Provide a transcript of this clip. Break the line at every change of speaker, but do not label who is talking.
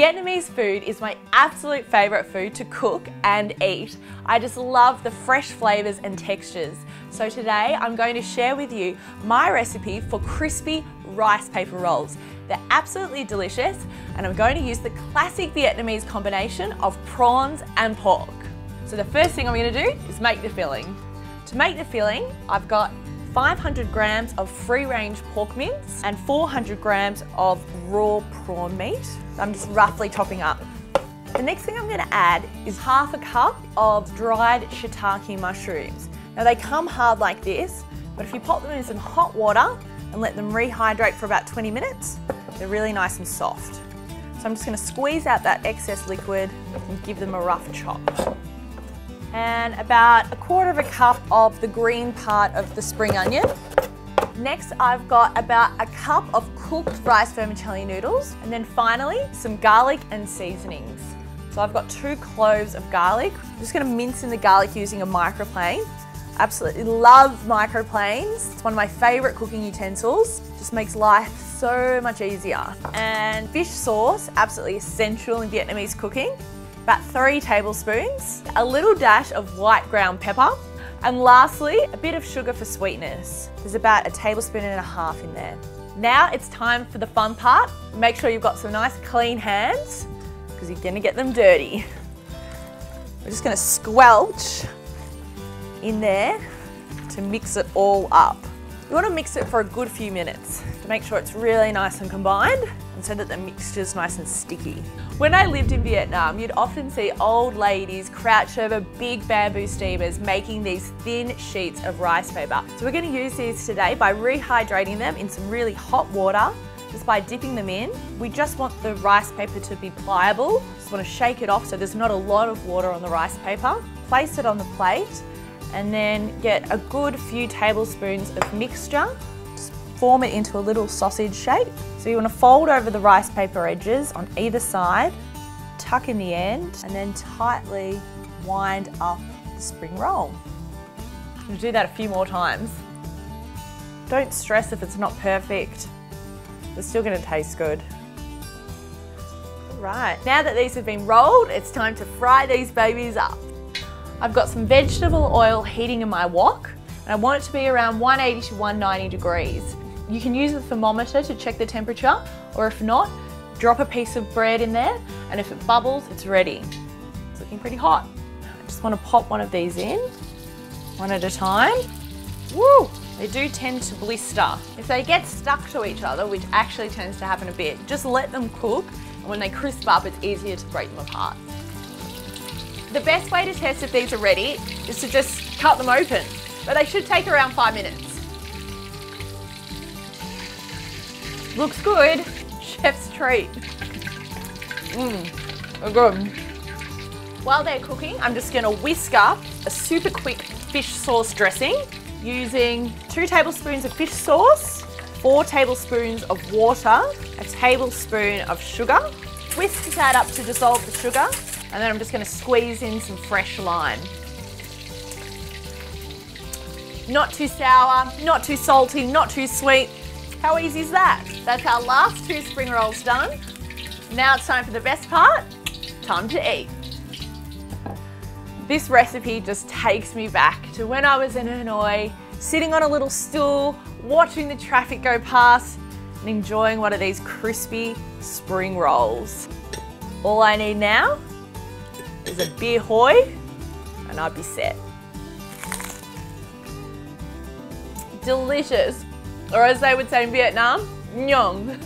Vietnamese food is my absolute favourite food to cook and eat. I just love the fresh flavours and textures. So today I'm going to share with you my recipe for crispy rice paper rolls. They're absolutely delicious and I'm going to use the classic Vietnamese combination of prawns and pork. So the first thing I'm going to do is make the filling. To make the filling, I've got 500 grams of free-range pork mince and 400 grams of raw prawn meat. I'm just roughly chopping up. The next thing I'm going to add is half a cup of dried shiitake mushrooms. Now they come hard like this, but if you pop them in some hot water and let them rehydrate for about 20 minutes, they're really nice and soft. So I'm just going to squeeze out that excess liquid and give them a rough chop. And about 1/4 cup of the green part of the spring onion. Next, I've got about a cup of cooked rice vermicelli noodles, and then finally some garlic and seasonings. So I've got 2 cloves of garlic. I'm just going to mince in the garlic using a microplane. Absolutely love microplanes. It's one of my favourite cooking utensils. Just makes life so much easier. And fish sauce, absolutely essential in Vietnamese cooking. About 3 tablespoons, a little dash of white ground pepper, and lastly, a bit of sugar for sweetness. There's about 1.5 tablespoons in there. Now it's time for the fun part. Make sure you've got some nice clean hands because you're gonna get them dirty. We're just gonna squelch in there to mix it all up. You wanna mix it for a good few minutes to make sure it's really nice and combined and so that the mixture's nice and sticky. When I lived in Vietnam, you'd often see old ladies crouch over big bamboo steamers making these thin sheets of rice paper. So we're going to use these today by rehydrating them in some really hot water, just by dipping them in. We just want the rice paper to be pliable. Just want to shake it off so there's not a lot of water on the rice paper. Place it on the plate and then get a good few tablespoons of mixture. Just form it into a little sausage shape. So you want to fold over the rice paper edges on either side, tuck in the end, and then tightly wind up the spring roll. I'm going to do that a few more times. Don't stress if it's not perfect. It's still going to taste good. All right, now that these have been rolled, it's time to fry these babies up. I've got some vegetable oil heating in my wok, and I want it to be around 180 to 190 degrees. You can use a thermometer to check the temperature, or if not, drop a piece of bread in there, and if it bubbles, it's ready. It's looking pretty hot. I just want to pop one of these in, one at a time. Woo! They do tend to blister. If they get stuck to each other, which actually tends to happen a bit, just let them cook, and when they crisp up, it's easier to break them apart. The best way to test if these are ready is to just cut them open, but they should take around 5 minutes. Looks good. Chef's treat. They're good. While they're cooking, I'm just going to whisk up a super quick fish sauce dressing using 2 tablespoons of fish sauce, 4 tablespoons of water, a tablespoon of sugar. Whisk that up to dissolve the sugar, and then I'm just going to squeeze in some fresh lime. Not too sour, not too salty, not too sweet. How easy is that? That's our last 2 spring rolls done. Now it's time for the best part, time to eat. This recipe just takes me back to when I was in Hanoi, sitting on a little stool, watching the traffic go past and enjoying one of these crispy spring rolls. All I need now is a beer hoy and I'd be set. Delicious. Or as they would say in Vietnam, nhong.